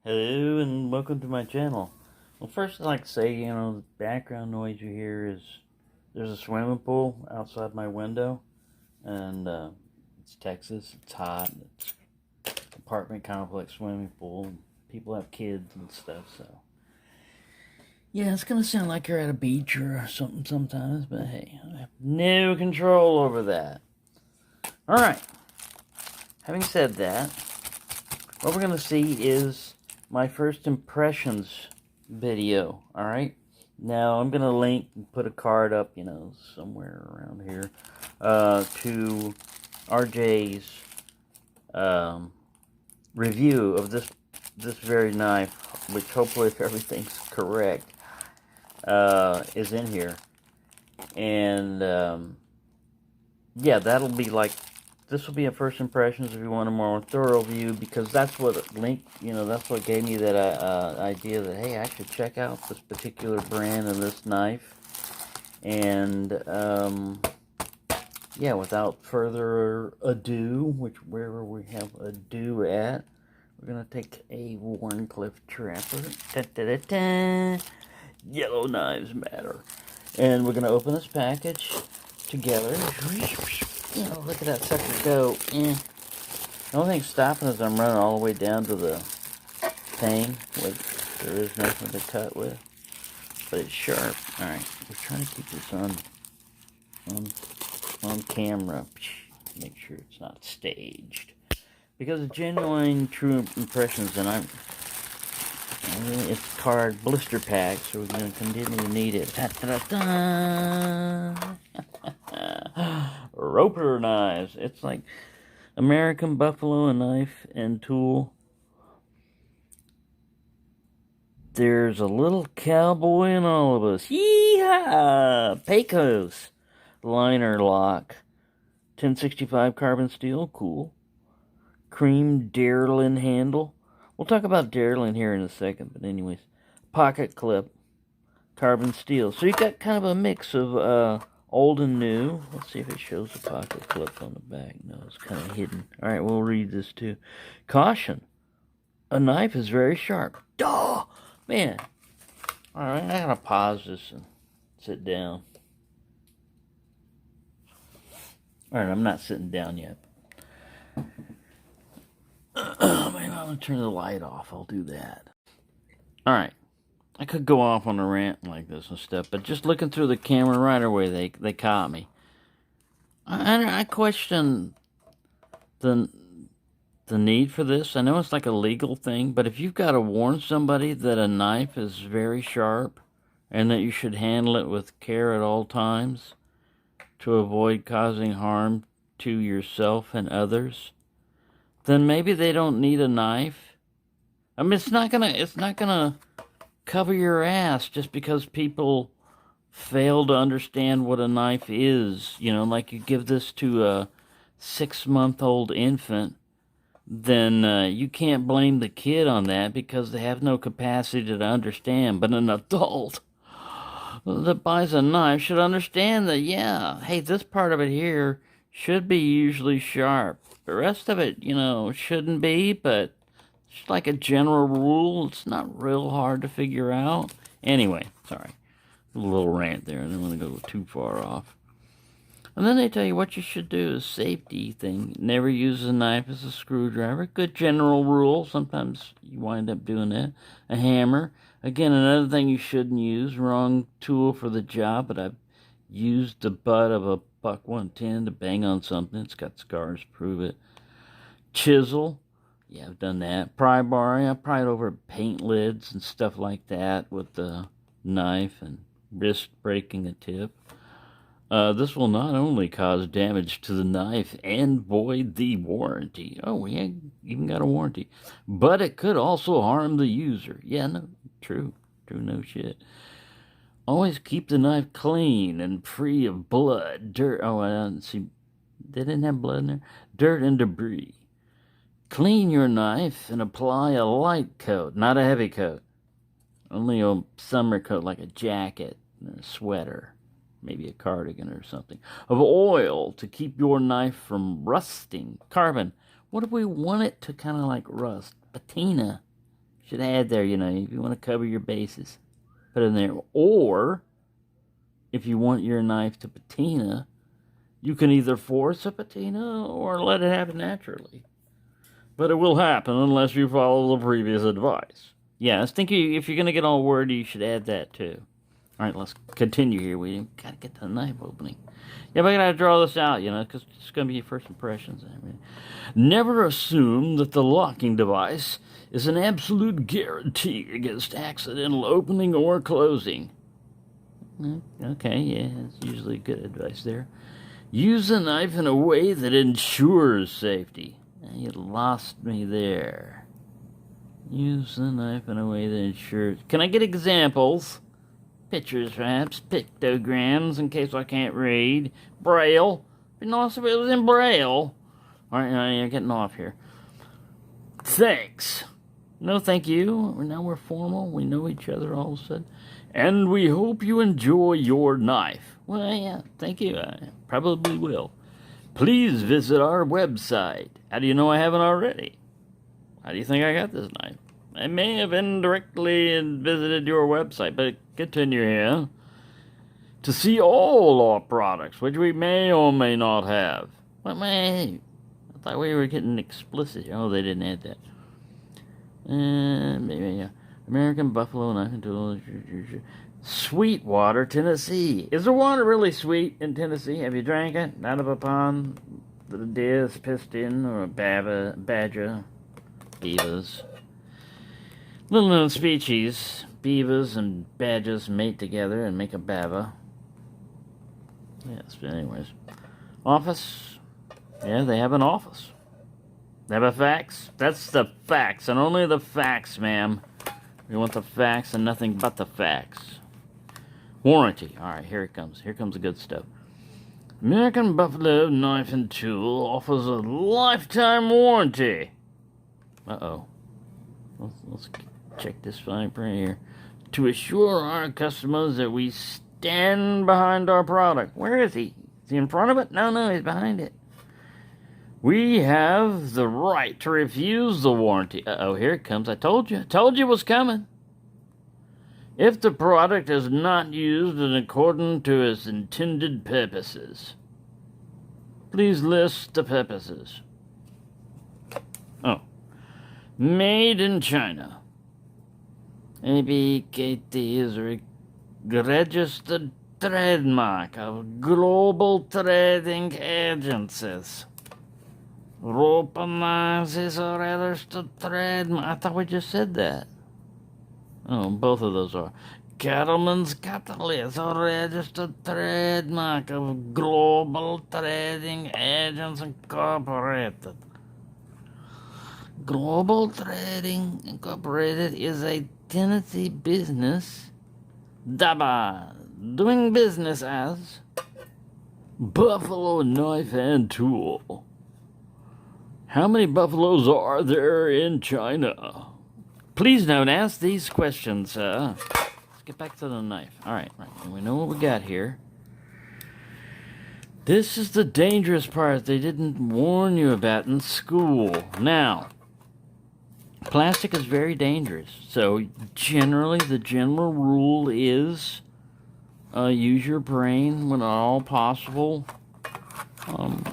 Hello and welcome to my channel. Well, first I'd like to say, the background noise you hear is there's a swimming pool outside my window, and it's Texas, it's hot, it's apartment complex swimming pool, people have kids and stuff, so yeah, it's gonna sound like you're at a beach or something sometimes, but hey, I have no control over that. Alright, having said that, what we're gonna see is my first impressions video. Alright, now I'm gonna link and put a card up, somewhere around here, to RJ's review of this very knife, which hopefully, if everything's correct, is in here. And yeah, that'll be like, this will be a first impressions if you want a more thorough view, because that's what that's what gave me that idea that, hey, I should check out this particular brand of this knife. And yeah, without further ado, wherever we have ado at, we're gonna take a Wharncliffe Trapper. Da, da, da, da. Yellow knives matter, and we're gonna open this package together. Look at that sucker go. The only thing stopping is I'm running all the way down to the thing, which there is nothing to cut with, but it's sharp. Alright, we're trying to keep this on camera. Make sure it's not staged. Because of genuine, true impressions, and it's card blister pack, so we're going to continue to need it. Roper knives. It's like American Buffalo knife and tool. There's a little cowboy in all of us. Yee-haw! Pecos liner lock. 1065 carbon steel. Cool. Cream Darlin handle. We'll talk about Darlin here in a second, but anyways. Pocket clip. Carbon steel. So you got kind of a mix of old and new. Let's see if it shows the pocket clip on the back. No, it's kind of hidden. Alright, we'll read this too. Caution. A knife is very sharp. Duh! Man. Alright, I gotta pause this and sit down. Alright, I'm not sitting down yet. Maybe I'm gonna turn the light off. I'll do that. Alright. I could go off on a rant like this and stuff, but just looking through the camera right away, they caught me. I question the need for this. I know it's like a legal thing, but if you've got to warn somebody that a knife is very sharp and that you should handle it with care at all times to avoid causing harm to yourself and others, then maybe they don't need a knife. I mean, it's not gonna cover your ass just because people fail to understand what a knife is. Like you give this to a 6-month-old infant, then you can't blame the kid on that because they have no capacity to understand. But an adult that buys a knife should understand that, yeah, hey, this part of it here should be usually sharp. The rest of it, shouldn't be, but it's like a general rule. It's not real hard to figure out. Anyway, sorry. A little rant there. I don't want to go too far off. And then they tell you what you should do is safety thing. Never use a knife as a screwdriver. Good general rule. Sometimes you wind up doing that. A hammer. Again, another thing you shouldn't use. Wrong tool for the job, but I've used the butt of a buck 110 to bang on something. It's got scars to prove it. Chisel. Yeah, I've done that. Pry bar. I've pried over paint lids and stuff like that with the knife and risk breaking a tip. This will not only cause damage to the knife and void the warranty. Oh, we even got a warranty. But it could also harm the user. Yeah, no, true, no shit. Always keep the knife clean and free of blood, dirt. Oh, I didn't see. They didn't have blood in there. Dirt and debris. Clean your knife and apply a light coat, not a heavy coat. Only a summer coat, like a jacket and a sweater. Maybe a cardigan or something, of oil to keep your knife from rusting. Carbon. What if we want it to kind of like rust? Patina. should add there, you know, if you want to cover your bases. Put it in there. Or, if you want your knife to patina, you can either force a patina or let it happen naturally. But it will happen unless you follow the previous advice. Yeah, I think if you're going to get all wordy, you should add that too. All right, let's continue here. We got to get to the knife opening. Yeah, but I got to draw this out, you know, because it's going to be your first impressions. I mean, never assume that the locking device is an absolute guarantee against accidental opening or closing. Okay, yeah, that's usually good advice there. Use the knife in a way that ensures safety. You lost me there. Use the knife in a way that ensures... Can I get examples? Pictures, perhaps. Pictograms, in case I can't read. Braille. It'd be nice if it was in Braille. Alright, you're getting off here. Thanks. No, thank you. Now we're formal. We know each other all of a sudden. And we hope you enjoy your knife. Well, yeah, thank you. I probably will. Please visit our website. How do you know I haven't already? How do you think I got this knife? I may have indirectly visited your website, but continue here. To see all our products, which we may or may not have. What may? I thought we were getting explicit here. Oh, they didn't add that. Maybe, yeah. American Buffalo Knife and Tool. Sweetwater, Tennessee. Is the water really sweet in Tennessee? Have you drank it? Out of a pond that a deer is pissed in, or a badger, beavers. Little known species. Beavers and badgers mate together and make a bava. Yes, but anyways. Office. Yeah, they have an office. They have a fax. That's the facts, and only the facts, ma'am. We want the facts and nothing but the facts. Warranty. Alright, here it comes. Here comes the good stuff. American Buffalo Knife and Tool offers a lifetime warranty. Uh-oh. Let's check this fine print here. To assure our customers that we stand behind our product. Where is he? Is he in front of it? No, he's behind it. We have the right to refuse the warranty. Uh-oh, here it comes. I told you. I told you it was coming. If the product is not used in accordance to its intended purposes. Please list the purposes. Oh. Made in China. ABKT is a registered trademark of global trading agencies. Rope knives is a registered trademark. I thought we just said that. Oh, both of those are. Cattleman's Cattle is a registered trademark of Global Trading Agents Incorporated. Global Trading Incorporated is a Tennessee business doing business as Buffalo Knife and Tool. How many buffaloes are there in China? Please don't ask these questions, Let's get back to the knife. Alright, we know what we got here. This is the dangerous part they didn't warn you about in school. Now, plastic is very dangerous. So, generally, the general rule is use your brain when at all possible.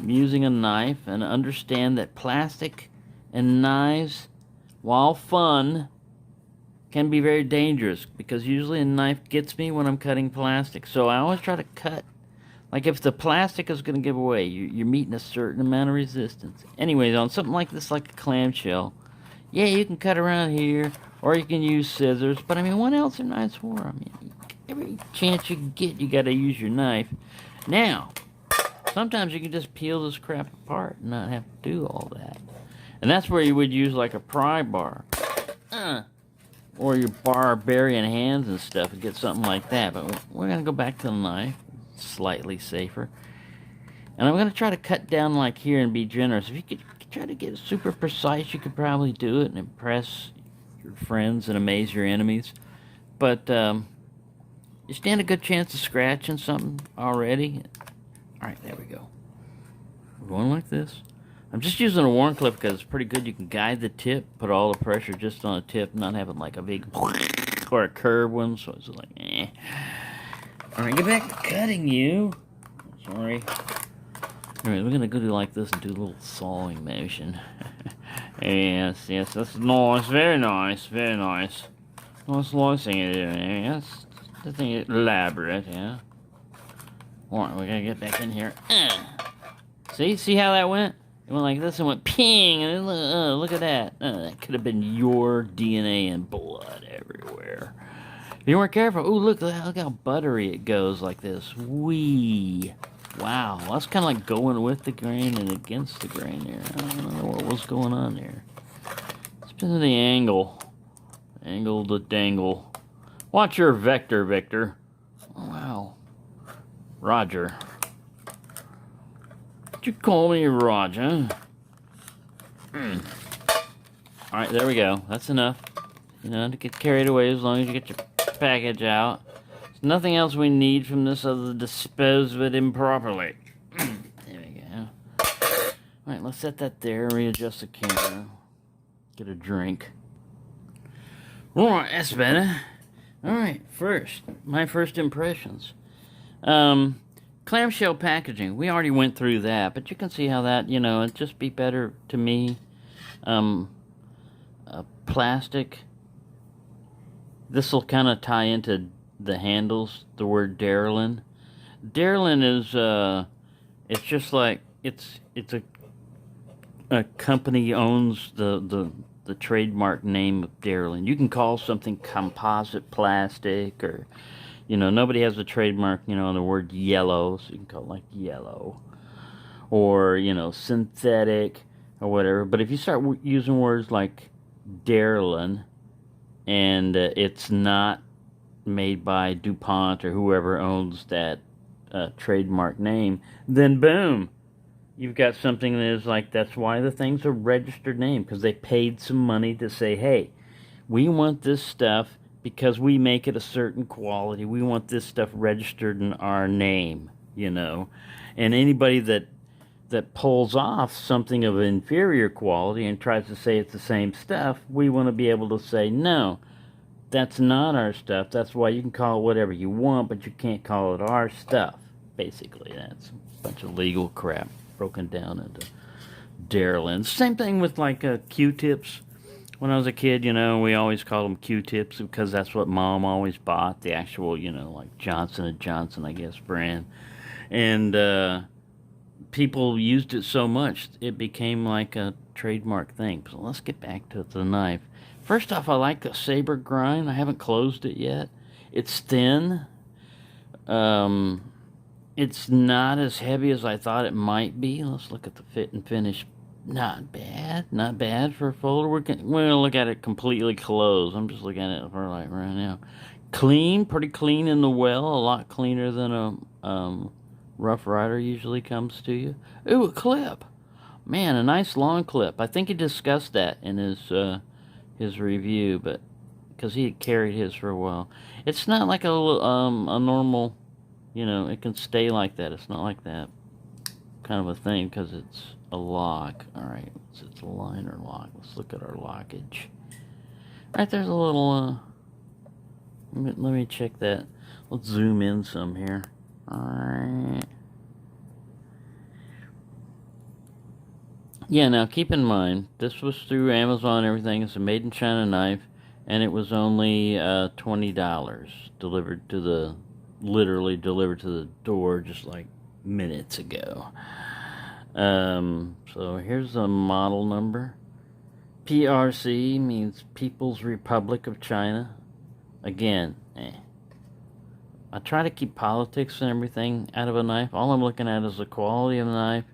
Using a knife, and understand that plastic and knives, while fun, can be very dangerous, because usually a knife gets me when I'm cutting plastic. So I always try to cut, like if the plastic is going to give away, you're meeting a certain amount of resistance. Anyways, on something like this, like a clamshell, yeah, you can cut around here, or you can use scissors, but I mean, what else are knives for? I mean, every chance you get, you got to use your knife. Now, sometimes you can just peel this crap apart and not have to do all that. And that's where you would use like a pry bar. Or your barbarian hands and stuff and get something like that. But we're going to go back to the knife. Slightly safer. And I'm going to try to cut down like here and be generous. If you could try to get super precise, you could probably do it and impress your friends and amaze your enemies. But you stand a good chance of scratching something already. Alright, there we go. We're going like this. I'm just using a worn clip because it's pretty good. You can guide the tip, put all the pressure just on a tip, not having like a big or a curved one. So it's like, eh. All right, get back to cutting, you. Sorry. All right, we're gonna go do like this and do a little sawing motion. Yes, that's nice, very nice, very nice. Nice slicing it in there. Yes, the thing is elaborate, yeah. All right, we gotta get back in here. See how that went? It went like this and went ping, and look at that. That could have been your DNA and blood everywhere. If you weren't careful, ooh, look how buttery it goes like this. Wee. Wow, that's kind of like going with the grain and against the grain there. I don't know what was going on there. It's been the angle. Angle to dangle. Watch your vector, Victor. Oh, wow. Roger. You call me Roger. Alright, there we go. That's enough. You know, to get carried away as long as you get your package out. There's nothing else we need from this other than dispose of it improperly. There we go. Alright, let's set that there. Readjust the camera. Get a drink. Alright, that's better. Alright, my first impressions. Clamshell packaging, we already went through that, but you can see how that, you know, it'd just be better to me. Plastic. This will kind of tie into the handles, the word Darylin. Darylin is, it's just like, it's a company owns the trademark name of Darylin. You can call something composite plastic or... You know, nobody has a trademark, you know, on the word yellow, so you can call it like yellow. Or, you know, synthetic or whatever. But if you start using words like Darylin and it's not made by DuPont or whoever owns that trademark name, then boom, you've got something that is like, that's why the thing's a registered name, because they paid some money to say, hey, we want this stuff because we make it a certain quality. We want this stuff registered in our name, you know. And anybody that pulls off something of inferior quality and tries to say it's the same stuff, we want to be able to say, no, that's not our stuff. That's why you can call it whatever you want, but you can't call it our stuff. Basically, that's a bunch of legal crap broken down into Darylin. Same thing with like Q-tips. When I was a kid, you know, we always called them Q-tips because that's what Mom always bought, the actual, you know, like Johnson & Johnson, I guess, brand. And people used it so much, it became like a trademark thing. So let's get back to the knife. First off, I like the saber grind. I haven't closed it yet. It's thin. It's not as heavy as I thought it might be. Let's look at the fit and finish. Not bad for a folder. We're gonna look at it completely closed. I'm just looking at it for like right now. Clean, pretty clean in the well. A lot cleaner than a Rough Rider usually comes to you. Ooh, a clip. Man, a nice long clip. I think he discussed that in his review, but because he had carried his for a while. It's not like a normal, you know, it can stay like that. It's not like that kind of a thing because it's a lock. Alright, it's a liner lock. Let's look at our lockage. Alright, there's a little, let me check that. Let's zoom in some here. Alright. Yeah, now keep in mind, this was through Amazon and everything. It's a made in China knife, and it was only $20 delivered to the, literally delivered to the door just like minutes ago. So here's the model number. PRC means People's Republic of China. Again, I try to keep politics and everything out of a knife. All I'm looking at is the quality of the knife,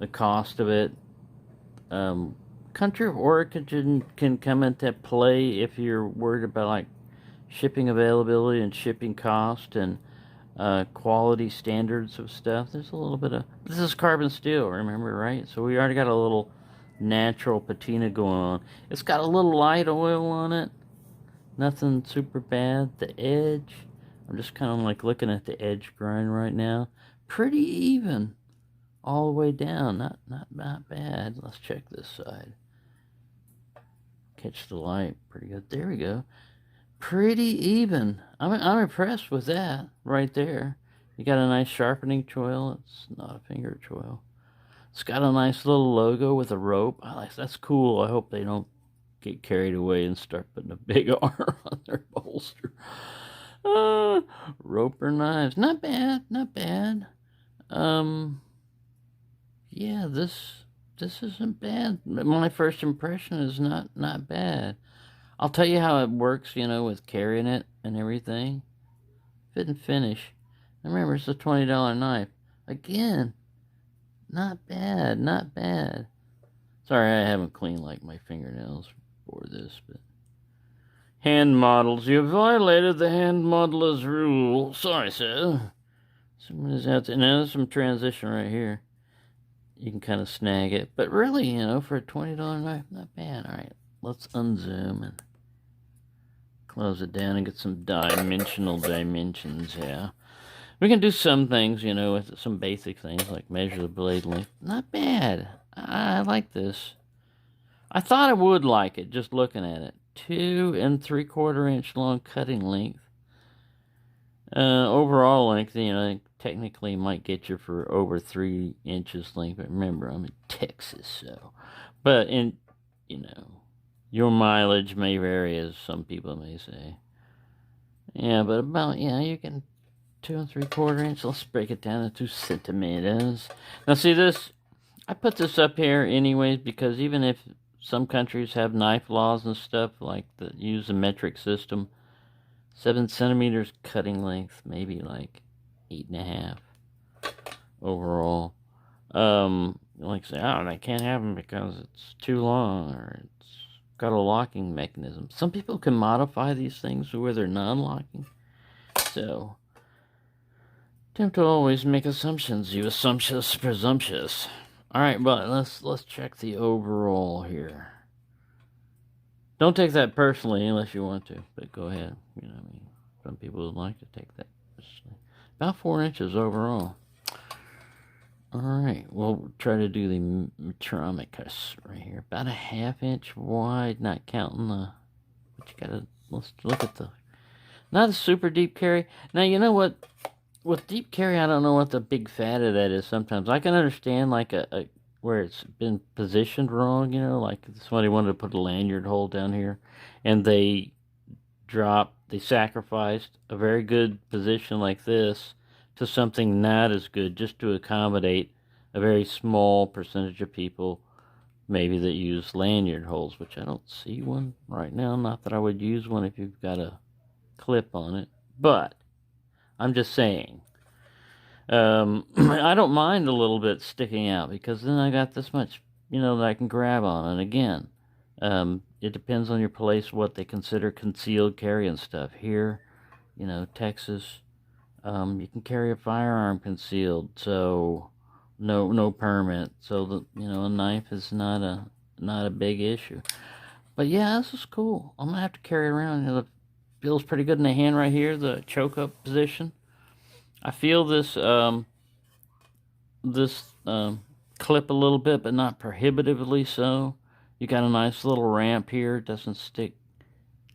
the cost of it. Country of origin can come into play if you're worried about like shipping availability and shipping cost and quality standards of stuff. There's a little bit of, this is carbon steel, remember, right? So we already got a little natural patina going on. It's got a little light oil on it. Nothing super bad. The edge, I'm just kind of like looking at the edge grind right now. Pretty even all the way down. Not bad. Let's check this side. Catch the light. Pretty good. There we go. Pretty even. I'm impressed with that right there. You got a nice sharpening choil. It's not a finger choil. It's got a nice little logo with a rope. That's cool. I hope they don't get carried away and start putting a big R on their bolster. Roper knives. Not bad. Not bad. Yeah, this isn't bad. My first impression is not bad. I'll tell you how it works, with carrying it and everything. Fit and finish. Remember, it's a $20 knife. Again, not bad, not bad. Sorry, I haven't cleaned like my fingernails before this, but hand models. You violated the hand modeler's rule. Sorry, sir. Somebody's out there. Now there's some transition right here. You can kind of snag it, but really, for a $20 knife, not bad. All right, let's unzoom and close it down and get some dimensional dimensions. Yeah, we can do some things, with some basic things like measure the blade length. Not bad. I like this. I thought I would like it just looking at it. 2 3/4 inch long cutting length. Overall length, technically might get you for over 3 inches length, but remember, I'm in Texas, so. But your mileage may vary, as some people may say. Yeah, but about, you can 2 3/4 inch. Let's break it down to 2 centimeters. Now, see this? I put this up here anyways because even if some countries have knife laws and stuff like that use a metric system, 7 centimeters cutting length, maybe like 8.5 overall. Like say, I can't have them because it's too long or it's got a locking mechanism. Some people can modify these things where they're non-locking. So, attempt to always make assumptions. You assumptuous, presumptuous. All right, but let's check the overall here. Don't take that personally unless you want to, but go ahead. Some people would like to take that personally. About 4 inches overall. All right, we'll try to do the Metromicus right here. About a 1/2 inch wide, not counting let's look at not a super deep carry. Now, you know what? With deep carry, I don't know what the big fat of that is sometimes. I can understand like a where it's been positioned wrong, like somebody wanted to put a lanyard hole down here and they sacrificed a very good position like this to something not as good just to accommodate a very small percentage of people maybe that use lanyard holes, which I don't see one right now. Not that I would use one if you've got a clip on it, but I'm just saying. I don't mind a little bit sticking out because then I got this much, that I can grab on. And again, it depends on your place, what they consider concealed carry and stuff. Here, Texas, you can carry a firearm concealed, so no permit. So a knife is not a big issue. But yeah, this is cool. I'm gonna have to carry it around. It feels pretty good in the hand right here, the choke up position. I feel this clip a little bit, but not prohibitively so. You got a nice little ramp here. It doesn't stick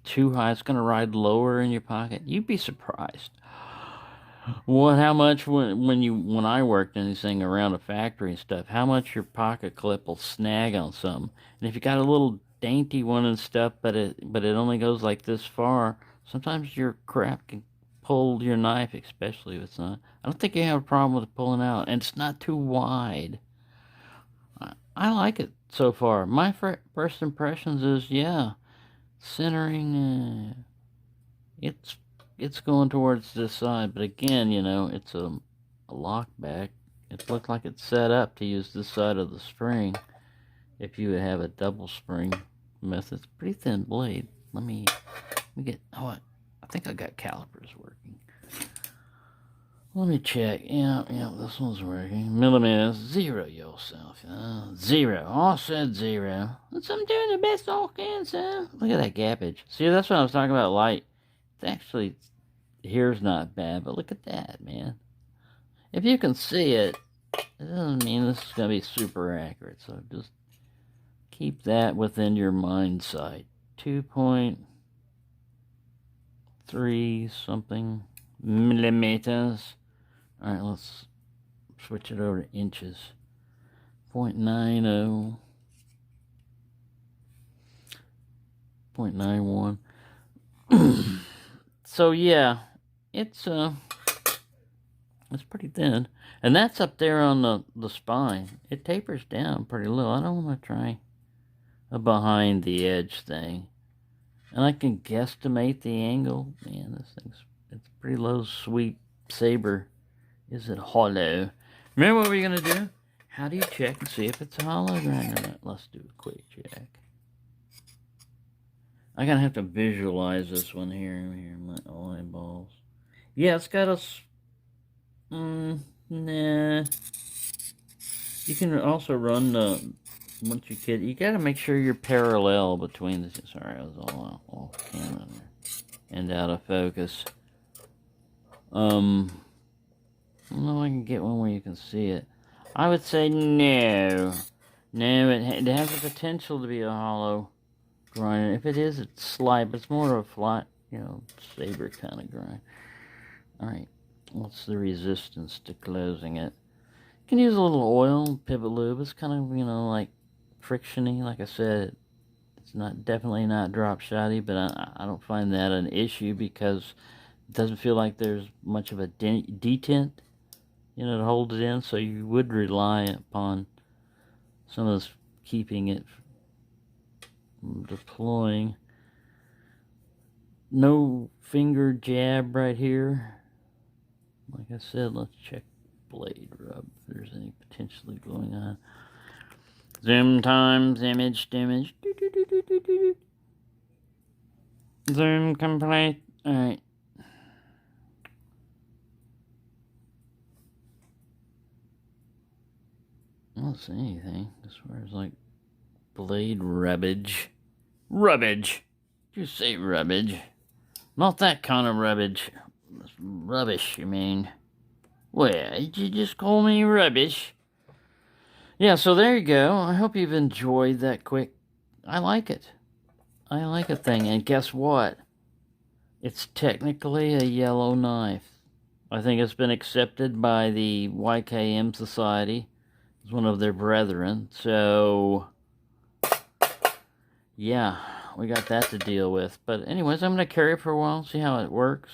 too high. It's going to ride lower in your pocket. You'd be surprised how much when I worked anything around a factory and stuff, how much your pocket clip will snag on something. And if you got a little dainty one and stuff, but it only goes like this far, sometimes your crap can pull your knife, especially if it's not. I don't think you have a problem with it pulling out, and it's not too wide. I like it so far. My first impressions is, centering. It's going towards this side, but again, it's a lock back. It looked like it's set up to use this side of the spring. If you would have a double spring method, it's a pretty thin blade. Let me get. I think I got calipers working. Let me check. Yeah, this one's working. Millimeters, 0 yourself. 0. All said 0. I'm doing the best I can, son. Look at that gappage. See, that's what I was talking about, light. It's actually, here's not bad, but look at that, man. If you can see it, It doesn't mean this is going to be super accurate, so just keep that within your mind sight. 2.3 something millimeters. Alright, let's switch it over to inches. 0.90, 0.91. So yeah, it's pretty thin. And that's up there on the spine. It tapers down pretty low. I don't want to try a behind the edge thing. And I can guesstimate the angle. Man, it's pretty low sweep saber. Is it hollow? Remember what we're going to do? How do you check and see if it's a hollow grind or not? Let's do a quick check. I'm going to have to visualize this one here in my eyeballs. Yeah, it's got a... nah. You can also run the... Once you got to make sure you're parallel between the... Sorry, I was all off camera there. And out of focus. I don't know if I can get one where you can see it. I would say no. No, it has the potential to be a hollow grind. If it is, it's slight, but it's more of a flat, saber kind of grind. Alright, what's the resistance to closing it? You can use a little oil, pivot lube. It's kind of, like frictiony. Like I said, it's definitely not drop shotty, but I don't find that an issue because it doesn't feel like there's much of a detent, to hold it in. So you would rely upon some of this keeping it from deploying. No finger jab right here. Like I said, let's check blade rub if there's any potentially going on. Zoom times image. Zoom complete. Alright. I don't see anything as far as like blade rubbage. Rubbage! Did you say rubbage? Not that kind of rubbage. Rubbish, you mean? Well, did you just call me rubbish? Yeah, so there you go. I hope you've enjoyed that quick. I like it. I like a thing. And guess what? It's technically a yellow knife. I think it's been accepted by the YKM Society as one of their brethren. So, yeah, we got that to deal with. But anyways, I'm going to carry it for a while, see how it works.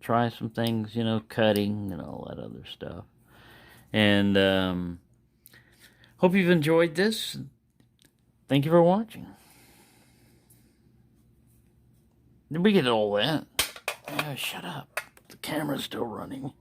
Try some things, cutting and all that other stuff. And hope you've enjoyed this. Thank you for watching. Did we get all that? Oh, shut up. The camera's still running.